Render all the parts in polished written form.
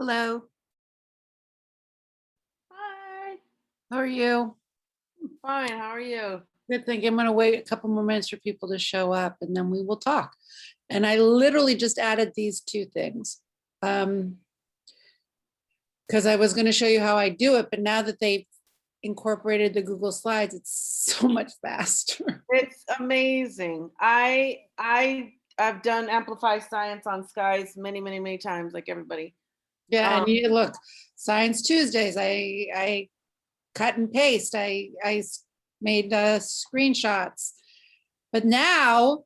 Hello, Hi, how are you? fine. How are you? Good thing. I'm gonna wait a couple more minutes for people to show up and then we will talk. And I literally just added these two things. Because I was gonna show you how I do it, but now that they've incorporated the Google Slides, it's so much faster. It's amazing. I've done Amplify Science on Skies many times, like everybody. Yeah, and Um, you look, Science Tuesdays, I cut and paste, made screenshots. But now,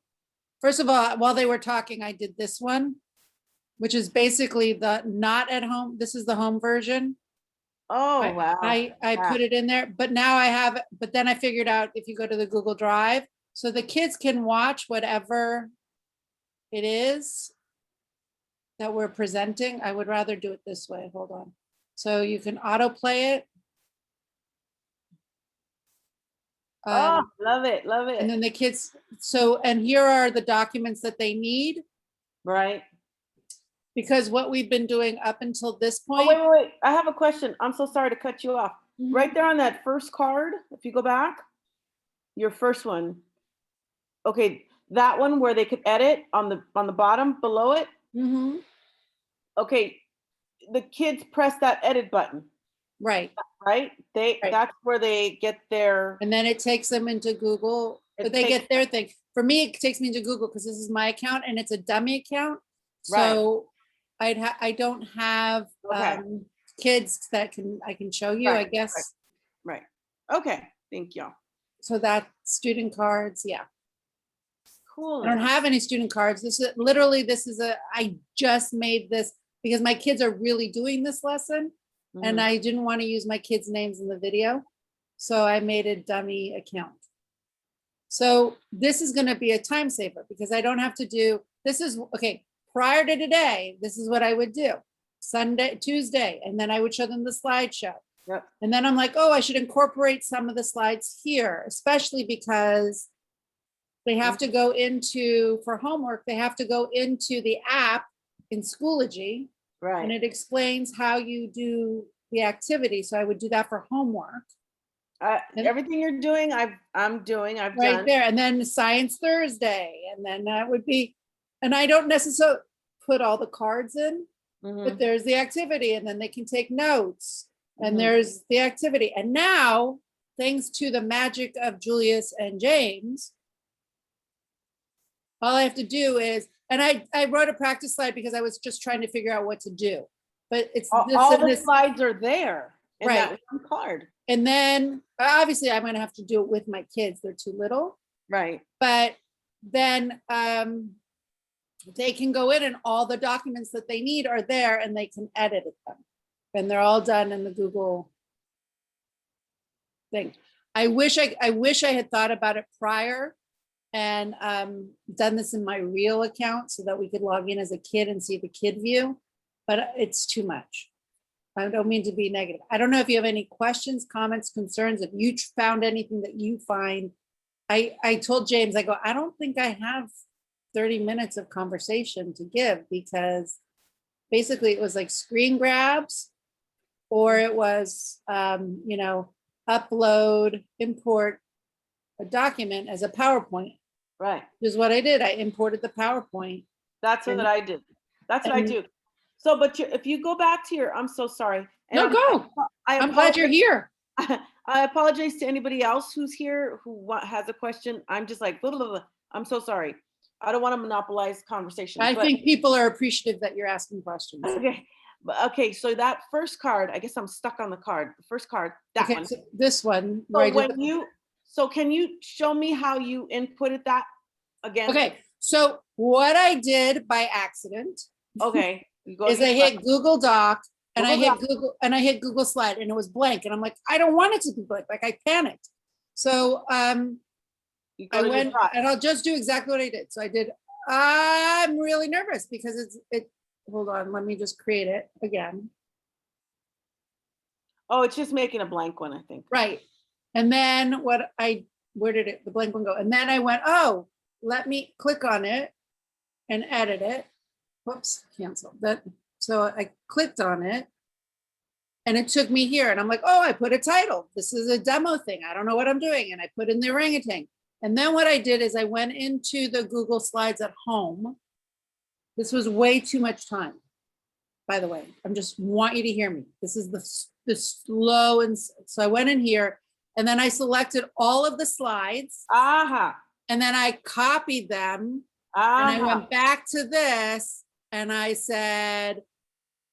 first of all, while they were talking, I did this one, which is basically the not at home. This is the home version. oh wow. I put it in there, but now I have, but then I figured out if you go to the Google Drive, so the kids can watch whatever it is that we're presenting. I would rather do it this way. Hold on. So you can autoplay it. Oh, love it, love And it. then the kids, so, and here are the documents that they need, Right. because what we've been doing up until this Oh, point. wait. I have a question. I'm so sorry to cut you off. Mhm. Right there on that first card, if you go back, your first one. Okay, that one where they could edit on the bottom below it. Mhm. Okay, the kids press that edit button. Right. Right? Right. That's where they get their. And then it takes them into Google, but they get their thing. For me, it takes me into Google because this is my account and it's a dummy account. Right. So I don't have Okay. kids that I can show you, I Right, guess. Right. Okay, thank you. So that student cards, yeah. Cool. I don't have any student cards. This is literally, I just made this because my kids are really doing this lesson and I didn't want to use my kids' names in the video. So I made a dummy account. So this is going to be a time saver because I don't have to do, this is, okay, prior to today, this is what I would do. Tuesday, and then I would show them the slideshow. Yep. And then I'm like, oh, I should incorporate some of the slides here, especially because they have to go into, for homework, they have to go into the app in Schoology. Right. And it explains how you do the activity. So I would do that for homework. Everything you're doing, I've right done. there. And then Science Thursday. And then that would be, and I don't necessarily put all the cards in, but there's the activity and then they can take notes and there's the activity. And now, thanks to the magic of Julius and James, all I have to do is, and I wrote a practice slide because I was just trying to figure out what to do. But it's all the slides are there in right. that one card. And then obviously I'm going to have to do it with my kids. They're too little. Right. But then they can go in and all the documents that they need are there and they can edit them. And they're all done in the Google thing. I wish I had thought about it prior and done this in my real account so that we could log in as a kid and see the kid view, but it's too much. I don't mean to be negative. I don't know if you have any questions, comments, concerns, if you found anything that you find. I told James, I go, I don't think I have 30 minutes of conversation to give because basically it was like screen grabs or it was, upload, import a document as a PowerPoint. Right. Which is what I did. I imported the PowerPoint. That's what I did. That's what I do. So, but if you go back to your, I'm so sorry. No, go. I'm glad you're here. I apologize to anybody else who's here who has a question. I'm just like, blah, blah, blah. I'm so sorry. I don't want to monopolize conversation. I think people are appreciative that you're asking questions. Okay. So that first card, I guess I'm stuck on the card. The first card, that one. So this one. So can you show me how you inputted that again? Okay. So what I did by accident. Okay. Is I hit Google Doc and I hit Google Slide and it was blank. And I'm like, I don't want it to be blank. Like I panicked. So I went and I'll just do exactly what I did. So I did, I'm really nervous because hold on, let me just create it again. Oh, it's just making a blank one, I think. Right. And then where did the blank one go? And then I went, oh, let me click on it and edit it. Whoops, cancel that. So I clicked on it and it took me here and I'm like, oh, I put a title. This is a demo thing. I don't know what I'm doing. And I put in the orangutan. And then what I did is I went into the Google Slides at home. This was way too much time, by the way. I'm just want you to hear me. This is the slow. And so I went in here and then I selected all of the slides. And then I copied them. And I went back to this and I said,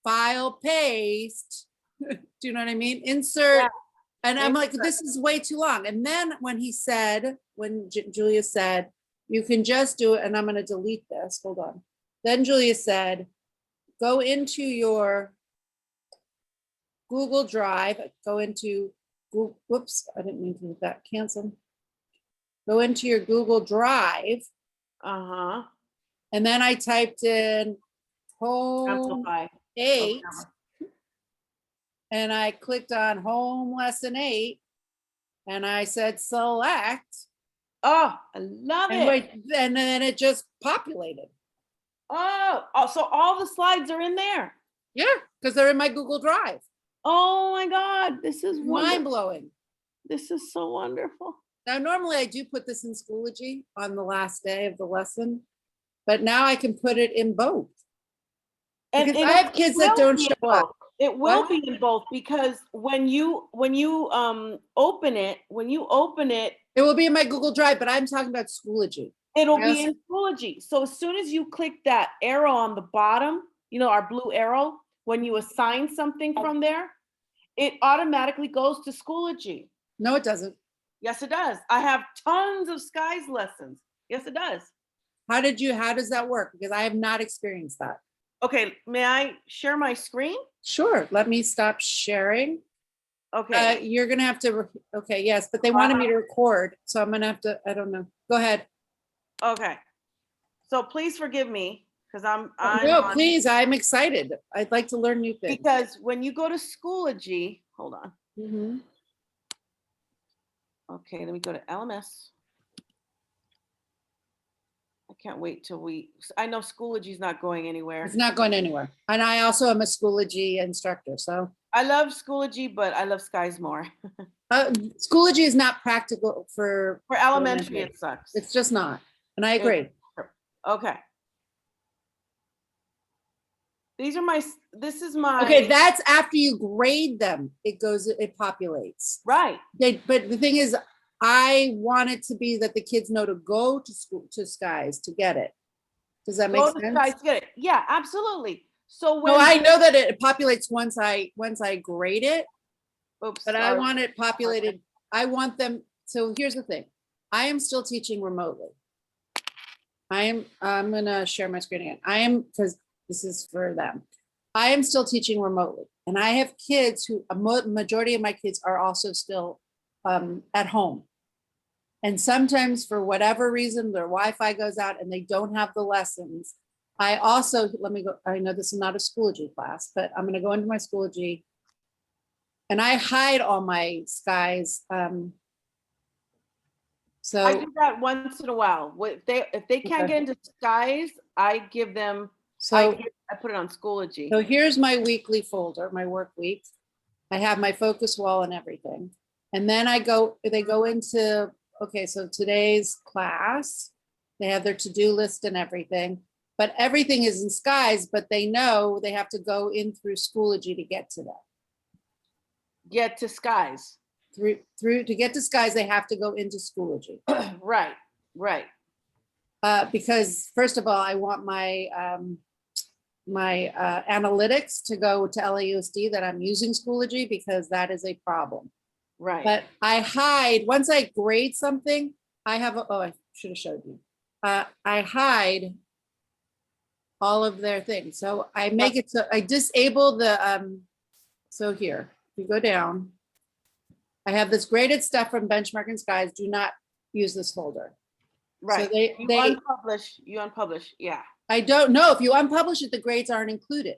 file, paste. Do you know what I mean? Insert. Yeah. And I'm like, this is way too long. And then when he said, when Julia said, you can just do it, and I'm going to delete this. Hold on. Then Julia said, go into your Google Drive, go into, whoops, I didn't mean to hit that, cancel. Go into your Google Drive. And then I typed in home Amplify 8. And I clicked on home lesson 8 and I said select. Oh, I love it. Wait, and then it just populated. Oh, so all the slides are in there. Yeah, because they're in my Google Drive. Oh my God, this is mind-blowing. This is so wonderful. Now, normally I do put this in Schoology on the last day of the lesson, but now I can put it in both. And because I have kids that don't show up. It will be in both because when you open it, it will be in my Google Drive, but I'm talking about Schoology. It'll be in Schoology. So as soon as you click that arrow on the bottom, you know, our blue arrow, when you assign something from there, it automatically goes to Schoology. No, it doesn't. Yes, it does. I have tons of Skies lessons. Yes, it does. How does that work? Because I have not experienced that. Okay, may I share my screen? Sure. Let me stop sharing. Okay. You're going to have to, okay, yes, but they wanted me to record. So I'm going to have to, I don't know. Go ahead. Okay. So please forgive me because I'm please, I'm excited. I'd like to learn new things. Because when you go to Schoology, hold on. Mm-hmm. Okay, let me go to LMS. I can't wait till I know Schoology is not going anywhere. It's not going anywhere. And I also am a Schoology instructor, so. I love Schoology, but I love Skies more. Schoology is not practical for elementary, it sucks. It's just not. And I agree. Okay. This is my. Okay, that's after you grade them. It populates. Right. But the thing is, I want it to be that the kids know to go to school, to Skies to get it. Does that make sense? Skies to get it. Yeah, absolutely. So when I know that it populates once I grade it. Oops, but I want it populated. I want them. So here's the thing. I am still teaching remotely. I'm gonna share my screen again. Because this is for them. I am still teaching remotely. And I have kids who, a majority of my kids are also still at home. And sometimes for whatever reason, their Wi-Fi goes out and they don't have the lessons. I also, let me go, I know this is not a Schoology class, but I'm gonna go into my Schoology and I hide all my Skies. So I do that once in a while. If they can't get into Skies, I give them, I put it on Schoology. So here's my weekly folder, my work week. I have my focus wall and everything. And then they go into, okay, so today's class, they have their to-do list and everything, but everything is in Skies, but they know they have to go in through Schoology to get to that. Get to Skies. To get to Skies, they have to go into Schoology. Right. Because first of all, I want my analytics to go to LAUSD that I'm using Schoology because that is a problem. Right. But I hide, once I grade something, I have, I should have showed you. I hide all of their things. So I make it so I disable the, so here, if you go down, I have this graded stuff from Benchmark and Skies. Do not use this folder. Right. So you unpublish, yeah. I don't know. If you unpublish it, the grades aren't included.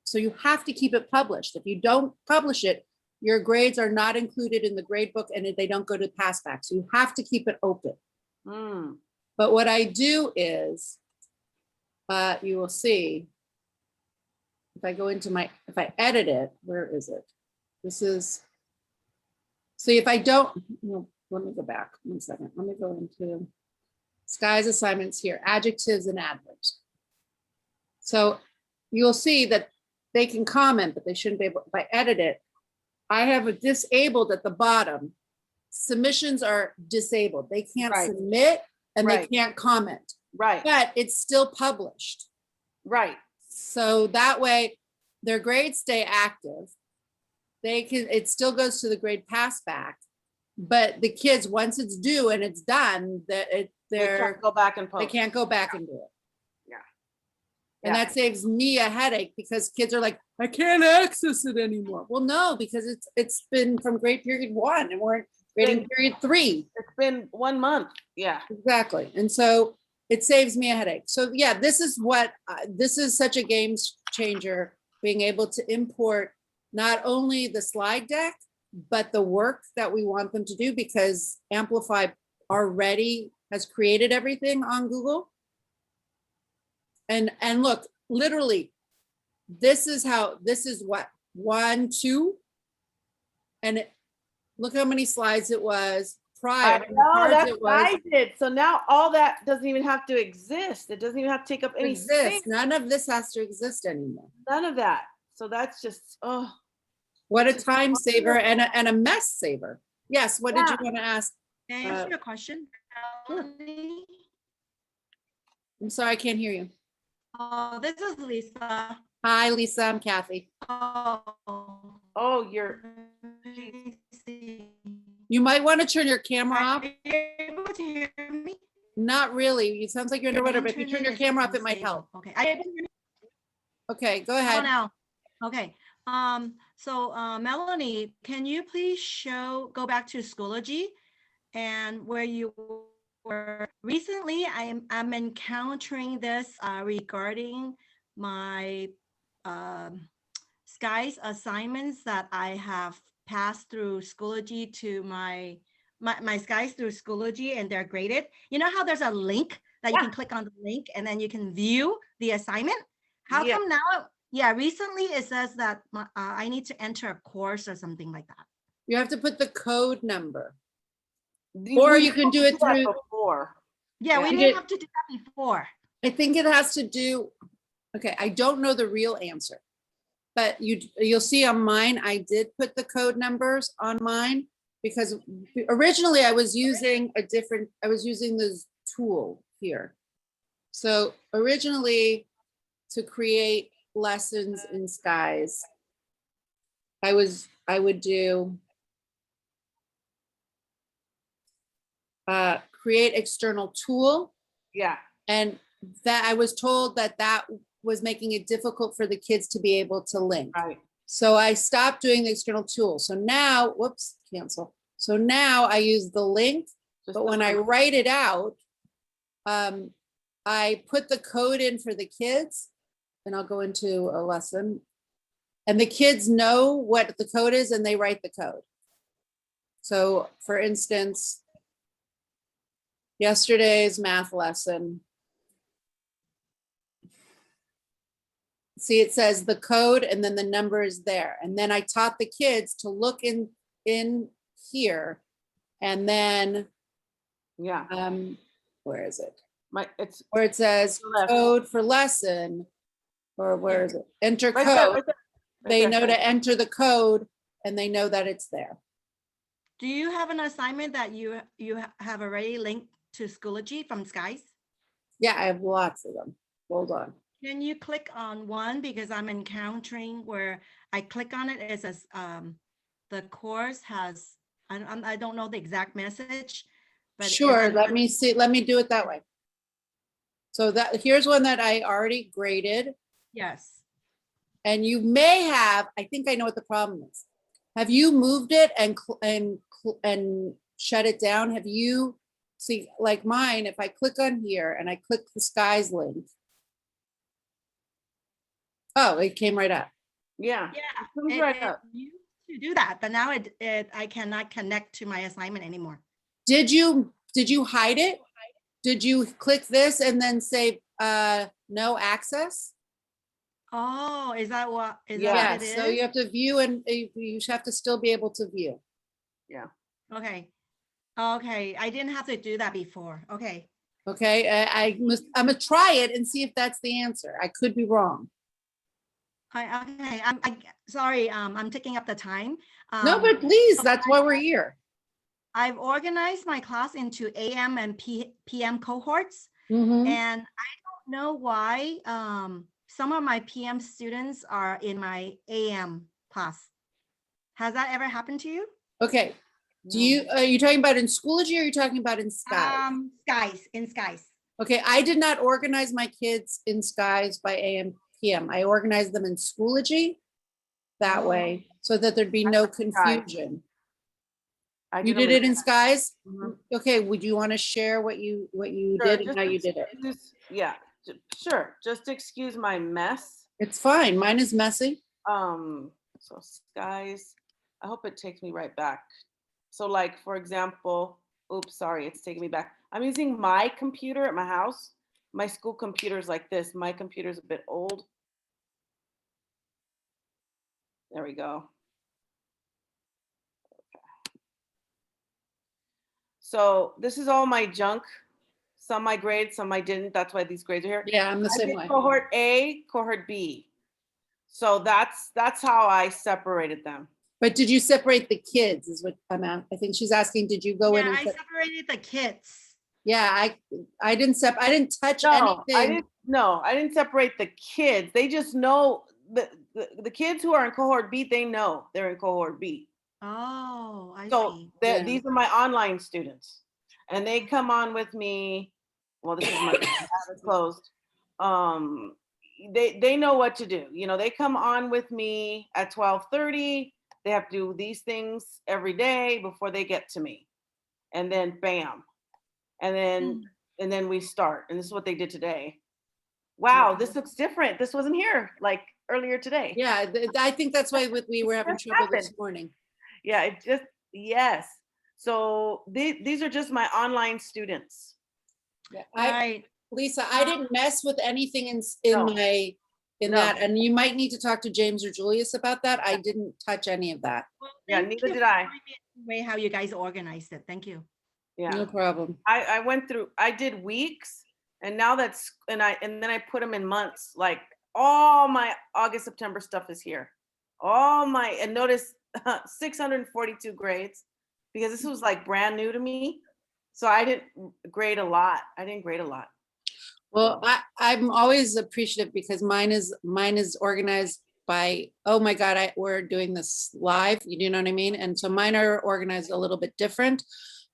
So you have to keep it published. If you don't publish it, your grades are not included in the grade book and they don't go to passback. So you have to keep it open. But what I do is, you will see, if I go into if I edit it, where is it? This is, see if I don't, no, let me go back 1 second. Let me go into Skies assignments here, adjectives and adverbs. So you'll see that they can comment, but they shouldn't be able, if I edit it, I have it disabled at the bottom. Submissions are disabled. They can't Right. submit and Right. they can't comment, Right, but it's still published. right. So that way their grades stay active. They can, it still goes to the grade pass back, but the kids, once it's due and it's done, that They they're, can't go back and they post. can't go back and do it. Yeah. And Yeah. that saves me a headache because kids are like, I can't access it anymore. Well, no, because it's been from grade period 1 and we're in grading period 3. It's been 1 month. Yeah. Exactly. And so it saves me a headache. So yeah, this is what, this is such a game changer, being able to import not only the slide deck, but the work that we want them to do, because Amplify already has created everything on Google. And look, literally, this is what, 1, 2. And look how many slides it was prior. I know, that's what I did. So now all that doesn't even have to exist. It doesn't even have to take up any space. None of this has to exist anymore. None of that. So that's just, oh. What a time saver and a mess saver. Yes, what did you Yeah. want to ask? Can I answer a question? Sure. I'm sorry, I can't hear you. This is Lisa. Hi, Lisa, I'm Kathy. Oh, you're, You might want to turn your camera off. Are you able to hear me? Not really. It sounds like you're underwater, but if you turn your Internet is camera off, it might unstable. help. Okay. Are you able to hear me Okay, go ahead. now? Okay. So Melanie, can you please go back to Schoology and where you were recently? I'm encountering this regarding my Skies assignments that I have passed through Schoology to my Skies through Schoology, and they're graded. You know how there's a link that you can click on the link and then you can view the assignment? How come now? Yeah, recently it says that I need to enter a course or something like that. You have to put the code number. Or you can do it through. Before. Yeah, we didn't have to do that before. I think it has to do, okay, I don't know the real answer, but you'll see on mine, I did put the code numbers on mine because originally I was using this tool here. So originally to create lessons in Skies, I would do create external tool. Yeah. And that I was told that was making it difficult for the kids to be able to link. Right. So I stopped doing the external tool. So now, whoops, cancel. So now I use the link, but when I write it out, I put the code in for the kids, and I'll go into a lesson, and the kids know what the code is and they write the code. So for instance, yesterday's math lesson, see, it says the code and then the number is there. And then I taught the kids to look in here and then, where is it? It's where it says code for lesson, or where is it? Enter right code. there, right there. They know to enter the code and they know that it's there. Do you have an assignment that you have already linked to Schoology from Skies? Yeah, I have lots of them. Hold on. Can you click on one, because I'm encountering where I click on it, it says the course has, I don't know the exact message, but sure, let me see, let me do it that way. So here's one that I already graded. Yes. And you may have, I think I know what the problem is. Have you moved it and shut it down? Have you, see, like mine, if I click on here and I click the Skies link, oh, it came right up. Yeah, Comes right up. Used to do that, but now I cannot connect to my assignment anymore. Did you hide it? Did you click this and then say no access? Oh, is that what Yeah, it is? So you have to view and you have to still be able to view. Okay. Okay, I didn't have to do that before. Okay. Okay, I'm gonna try it and see if that's the answer. I could be wrong. Okay, I sorry, I'm taking up the time. No, but please, so that's why we're here. I've organized my class into AM and PM cohorts, Mhm. and I don't know why some of my PM students are in my AM class. Has that ever happened to you? Okay, are you talking about in Schoology or are you talking about in Skies? Skies. Okay, I did not organize my kids in Skies by AM, PM. I organized them in Schoology that Oh. way so that there'd be no confusion. You did it in Skies? Mhm. Okay, would you want to share what you Sure, did and just how you did it? Yeah, sure. Just excuse my mess. It's fine. Mine is messy. So Skies, I hope it takes me right back. So like, for example, oops, sorry, it's taking me back. I'm using my computer at my house. My school computer is like this. My computer's a bit old. There we go. So this is all my junk. Some I graded, some I didn't. That's why these grades are here. Yeah, I'm the I same did way. cohort A, cohort B. So that's how I separated them. But did you separate the kids is what I'm at. I think she's asking, did you go in Yeah, and I separated the kids. yeah, I didn't touch No, anything. I didn't separate the kids. They just know the kids who are in cohort B, they know they're in cohort B. Oh, I So see. Yeah. these are my online students, and they come on with me. Well, this is my tab is closed. They know what to do. You know, they come on with me at 12:30. They have to do these things every day before they get to me, and then bam, and then we start. And this is what they did today. Wow, this looks different. This wasn't here like earlier today. Yeah, I think that's why we were having Just trouble this happened. morning. Yeah, it just, yes. So these are just my online students. Yeah, Right. Lisa, I didn't mess with anything in No. No. that, and you might need to talk to James or Julius about that. I didn't touch any of that. Well, Yeah, thank neither you did for I. showing me the way how you guys organized it. Thank you. Yeah. No problem. I went through, I did weeks, and now and then I put them in months. Like all my August, September stuff is here. And notice 642 grades, because this was like brand new to me. So I didn't grade a lot. Well, I'm always appreciative because mine is organized by, oh my God, we're doing this live, you know what I mean? And so mine are organized a little bit different.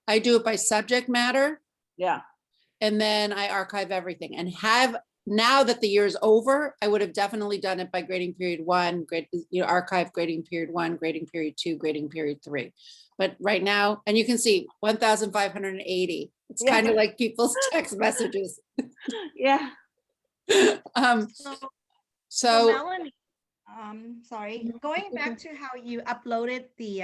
I do it by subject matter. Yeah. And then I archive everything and now that the year is over, I would have definitely done it by grading period 1, archive grading period 1, grading period 2, grading period 3. But right now, and you can see 1,580. It's Yeah. kind of like people's text messages. Yeah. So Melanie, sorry, going back to how you uploaded the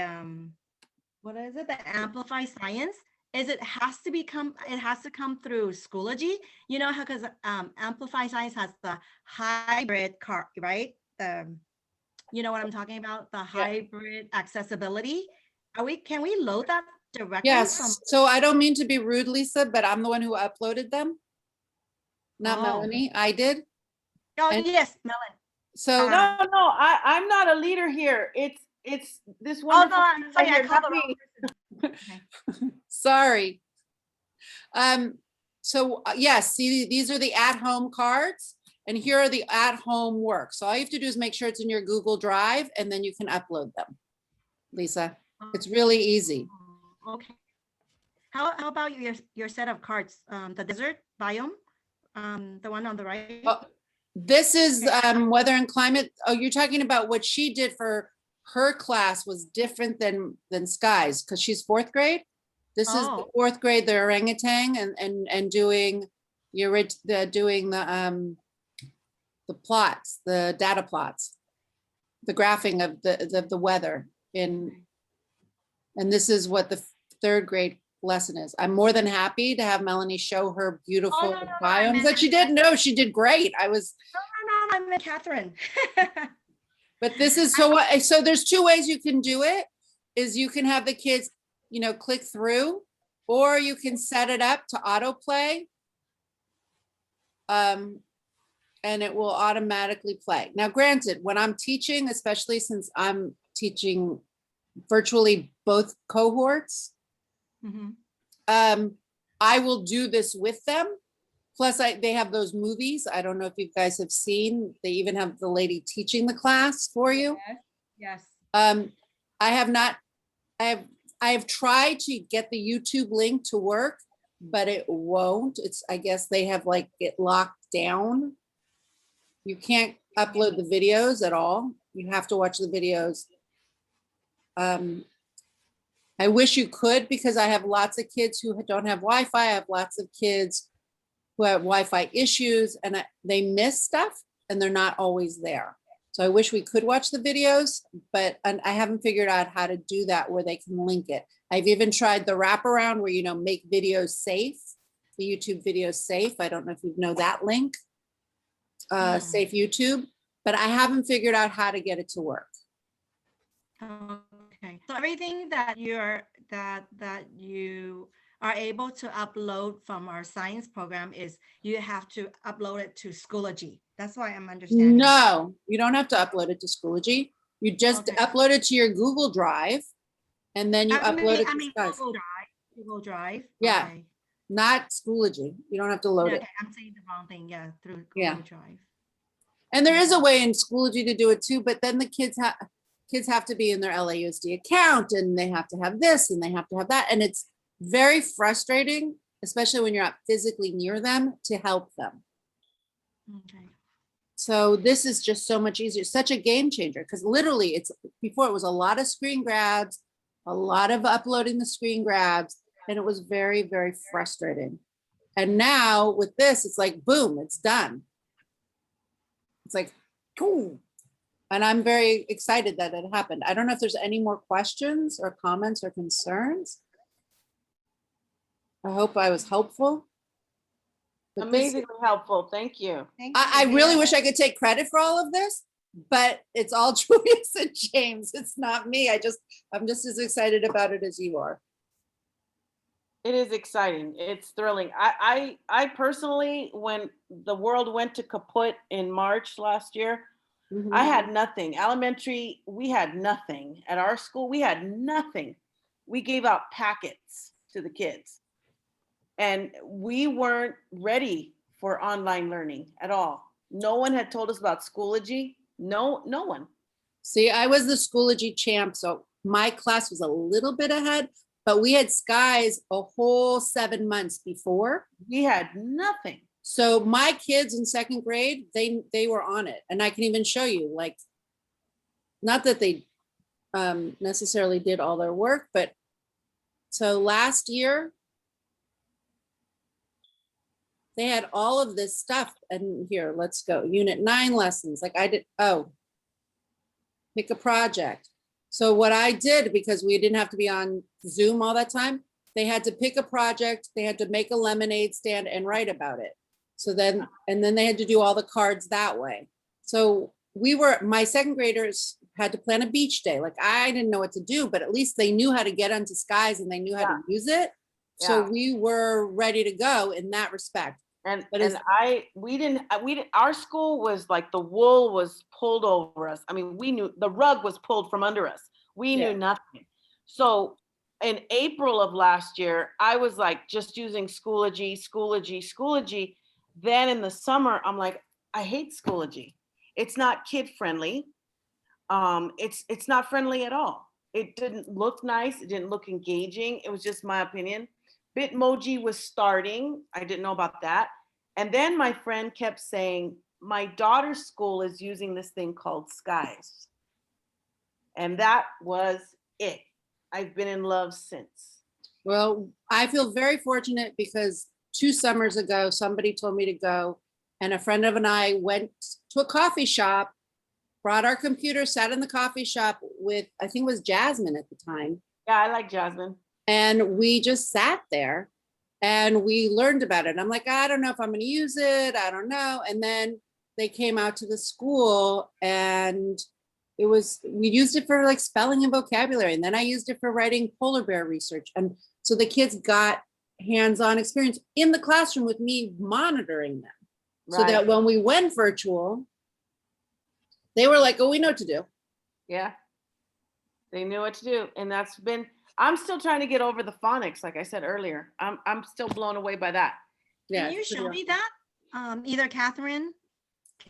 what is it, the Amplify Science? It has to come through Schoology, you know how, because Amplify Science has the hybrid card, right? You know what I'm talking about, the hybrid accessibility. Can we load that directly? yes, so I don't mean to be rude, Lisa, but I'm the one who uploaded them, not Melanie. I did. Oh, And yes, Melanie. So No, I'm not a leader here. It's this Oh, wonderful. no, I'm sorry, I called the wrong person. Okay. sorry. So yes, see, these are the at-home cards, and here are the at-home work. So all you have to do is make sure it's in your Google Drive, and then you can upload them. Lisa, it's really easy. Okay. How about your set of cards? The desert biome, the one on the right. Oh, this is weather and climate. Oh, you're talking about what she did for her class was different than Sky's because she's 4th grade. This is the 4th grade, the orangutan, and doing the plots, the data plots, the graphing of the weather and this is what the 3rd grade lesson is. I'm more than happy to have Melanie show her beautiful biomes that she did. No, she did great. I met Kathryn. But this is so there's two ways you can do it, is you can have the kids, click through, or you can set it up to autoplay. And it will automatically play. Now, granted, when I'm teaching, especially since I'm teaching virtually both cohorts, Mhm. I will do this with them. Plus, they have those movies. I don't know if you guys have seen. They even have the lady teaching the class for you. Yes. I have not. I have tried to get the YouTube link to work, but it won't. I guess they have it locked down. You can't upload the videos at all. You have to watch the videos. I wish you could, because I have lots of kids who don't have Wi-Fi. I have lots of kids who have Wi-Fi issues, and they miss stuff and they're not always there. So I wish we could watch the videos, but I haven't figured out how to do that where they can link it. I've even tried the wraparound where, make videos safe, the YouTube videos safe. I don't know if you know that link, Safe YouTube, but I haven't figured out how to get it to work. Okay. So everything that you are able to upload from our science program is you have to upload it to Schoology. That's why I'm understanding. No, you don't have to upload it to Schoology. You just Okay. upload it to your Google Drive, and then you upload it to Skies. Google Drive. Google Drive. Yeah. Okay. Not Schoology. You don't have to load Okay, it. I'm saying the wrong thing. Yeah, through Google Yeah. Drive. And there is a way in Schoology to do it too, but then the kids have to be in their LAUSD account, and they have to have this and they have to have that. And it's very frustrating, especially when you're not physically near them, to help them. Okay. So this is just so much easier, such a game changer, because literally before it was a lot of screen grabs, a lot of uploading the screen grabs, and it was very, very frustrating. And now with this, it's like, boom, it's done. It's like, cool. And I'm very excited that it happened. I don't know if there's any more questions or comments or concerns. I hope I was helpful. But Amazingly helpful. Thank you. I really wish I could take credit for all of this, but it's all Julius and James. It's not me. I'm just as excited about it as you are. It is exciting. It's thrilling. I personally, when the world went to kaput in March last year, I had nothing. Elementary, we had nothing. At our school, we had nothing. We gave out packets to the kids. And we weren't ready for online learning at all. No one had told us about Schoology. No one. See, I was the Schoology champ, so my class was a little bit ahead, but we had Skies a whole 7 months before. We had nothing. So my kids in second grade, they were on it. And I can even show you, not that they necessarily did all their work, but so last year, they had all of this stuff. And here, let's go. Unit 9 lessons. Pick a project. So what I did, because we didn't have to be on Zoom all that time, they had to pick a project. They had to make a lemonade stand and write about it. So then they had to do all the cards that way. So my second graders had to plan a beach day. I didn't know what to do, but at least they knew how to get onto Skies and they knew how to use it. So we were ready to go in that respect. Our school was like the wool was pulled over us. I mean, we knew the rug was pulled from under us. We knew nothing. So in April of last year, I was just using Schoology. Then in the summer, I'm like, I hate Schoology. It's not kid friendly. It's not friendly at all. It didn't look nice. It didn't look engaging. It was just my opinion. Bitmoji was starting. I didn't know about that. And then my friend kept saying, my daughter's school is using this thing called Skies. And that was it. I've been in love since. Well, I feel very fortunate because 2 summers ago, somebody told me to go, and a friend of I went to a coffee shop, brought our computer, sat in the coffee shop with, I think it was Jasmine at the time. Yeah, I like Jasmine. And we just sat there and we learned about it. I'm like, I don't know if I'm going to use it. I don't know. And then they came out to the school and we used it for like spelling and vocabulary. And then I used it for writing polar bear research. And so the kids got hands-on experience in the classroom with me monitoring them. So that when we went virtual, they were like, oh, we know what to do. Yeah. They knew what to do. And I'm still trying to get over the phonics, like I said earlier. I'm still blown away by that. Yeah. Can you show me that? Either Kathryn.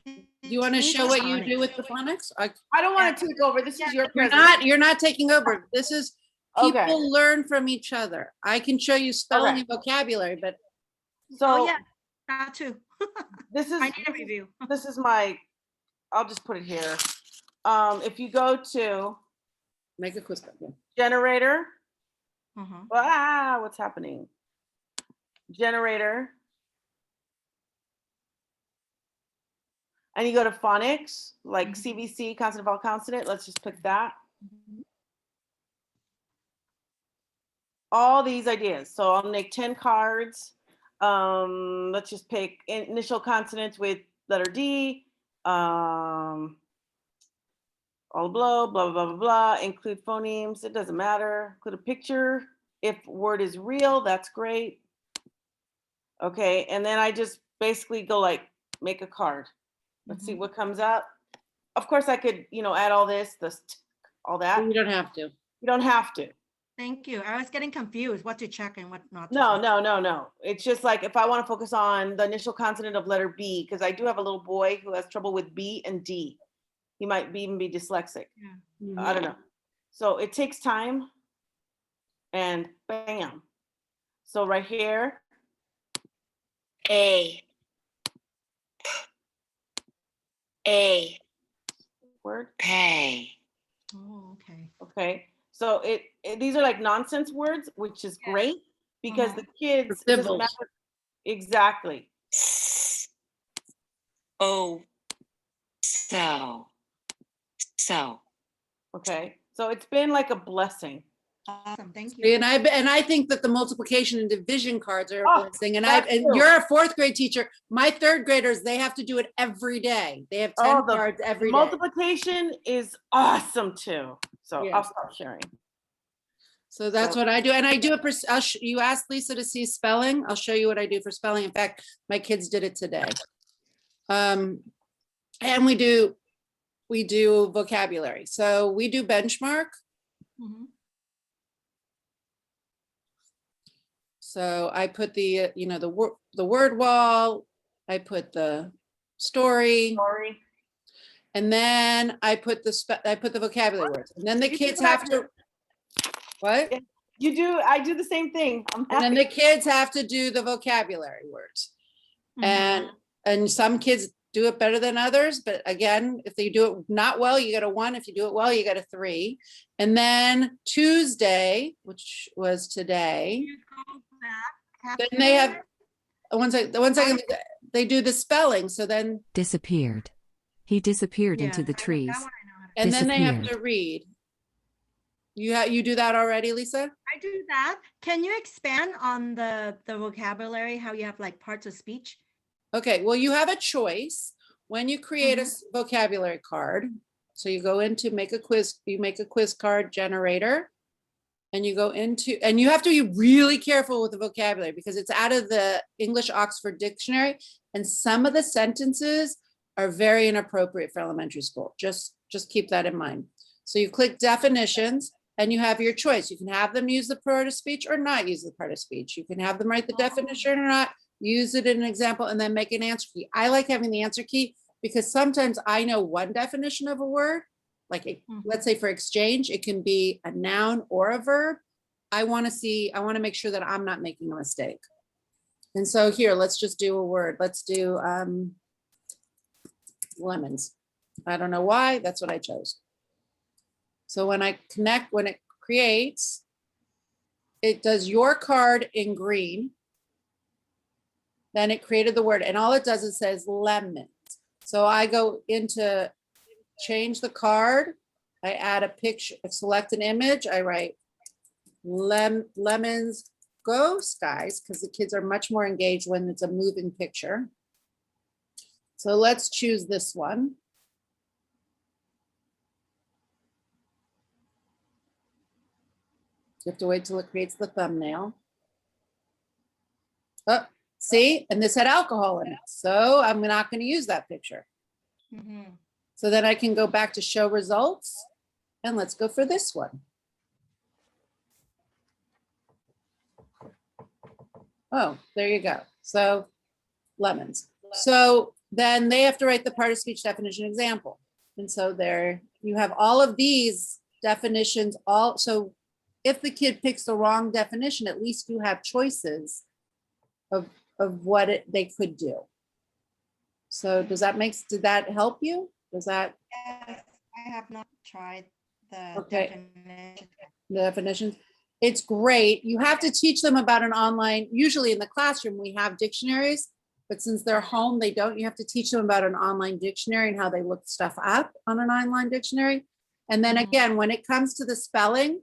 Do you want to show what you do with the phonics? I don't want to take over. This is your You're presentation. you're not taking over. This is people Okay. learn from each other. I can show you spelling and vocabulary, but So Oh yeah, that too. this is I need a review. this is I'll just put it here. If you go to make a quiz card. Yeah. generator, Mhm. what's happening? Generator. And you go to phonics, like CVC, consonant, vowel, consonant. Let's just pick that. All these ideas. So I'll make 10 cards. Let's just pick initial consonants with letter D. All blah, blah, blah, blah, blah. Include phonemes. It doesn't matter. Include a picture. If word is real, that's great. Okay. And then I just basically go like, make a card. Let's see what comes up. Of course, I could, add all this, all that. You don't have to. You don't have to. Thank you. I was getting confused what to check and what not to No, check. no. It's just like if I want to focus on the initial consonant of letter B, because I do have a little boy who has trouble with B and D. He might even be dyslexic. Yeah. I don't know. So it takes time and bam. So right here, A word. Pay. Oh, okay. Okay. So these are like nonsense words, which is great because the kids, it doesn't matter. Exactly. Oh, so. Okay. So it's been like a blessing. Awesome. Thank you. And I think that the multiplication and division cards are a blessing. And that's true. you're a fourth grade teacher. My third graders, they have to do it every day. They have 10 cards every day. Multiplication is awesome too. So Yeah. I'll stop sharing. So that's what I do. And I do it. You asked Lisa to see spelling. I'll show you what I do for spelling. In fact, my kids did it today. And we do vocabulary. So we do benchmark. Mhm. So I put the word wall, I put the story, and then I put the vocabulary words. And then the kids have to, what? You do, I do the same thing. And then the kids have to do the vocabulary words. And some kids do it better than others, but again, if they do it not well, you get a 1. If you do it well, you get a 3. And then Tuesday, which was today, then they have one second, they do the spelling. So then disappeared. He disappeared into the trees. And then they have to read. You do that already, Lisa? I do that. Can you expand on the vocabulary, how you have like parts of speech? Okay, well, you have a choice when you create a vocabulary card. So you go into make a quiz card generator, and you go into, and you have to be really careful with the vocabulary because it's out of the English Oxford Dictionary, and some of the sentences are very inappropriate for elementary school. Just keep that in mind. So you click definitions, and you have your choice. You can have them use the part of speech or not use the part of speech. You can have them write the definition or not, use it in an example, and then make an answer key. I like having the answer key because sometimes I know one definition of a word, like let's say for exchange, it can be a noun or a verb. I want to make sure that I'm not making a mistake. And so here, let's just do a word. Let's do lemons. I don't know why, that's what I chose. So when it creates, it does your card in green. Then it created the word, and all it does is says lemons. So I go into change the card. I add a picture, select an image. I write lemons go skies because the kids are much more engaged when it's a moving picture. So let's choose this one. You have to wait till it creates the thumbnail. Oh, see, and this had alcohol in it. So I'm not going to use that picture. Mhm. So then I can go back to show results and let's go for this one. Oh, there you go. So lemons. So then they have to write the part of speech definition example. And so there you have all of these definitions all. So if the kid picks the wrong definition, at least you have choices of what they could do. So did that help you? Does that? Yes, I have not tried the Okay. definition. The definitions? It's great. You have to teach them about an online, usually in the classroom, we have dictionaries, but since they're home, they don't. You have to teach them about an online dictionary and how they look stuff up on an online dictionary. And then again, when it comes to the spelling,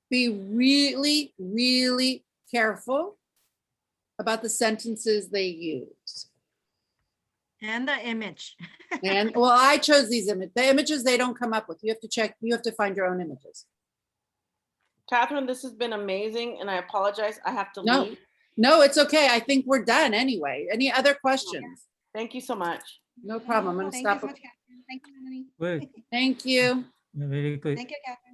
be really, really careful about the sentences they use. And the image. And well, I chose these images. The images they don't come up with. You have to check, you have to find your own images. Kathryn, this has been amazing, and I apologize. I have to No. leave. No, it's okay. I think we're done anyway. Any other questions? Thank you so much. No problem. I'm Thank gonna you stop. so much, Kathryn. Thank you, Melanie. Good. Thank you. Very good. Thank you, Kathryn.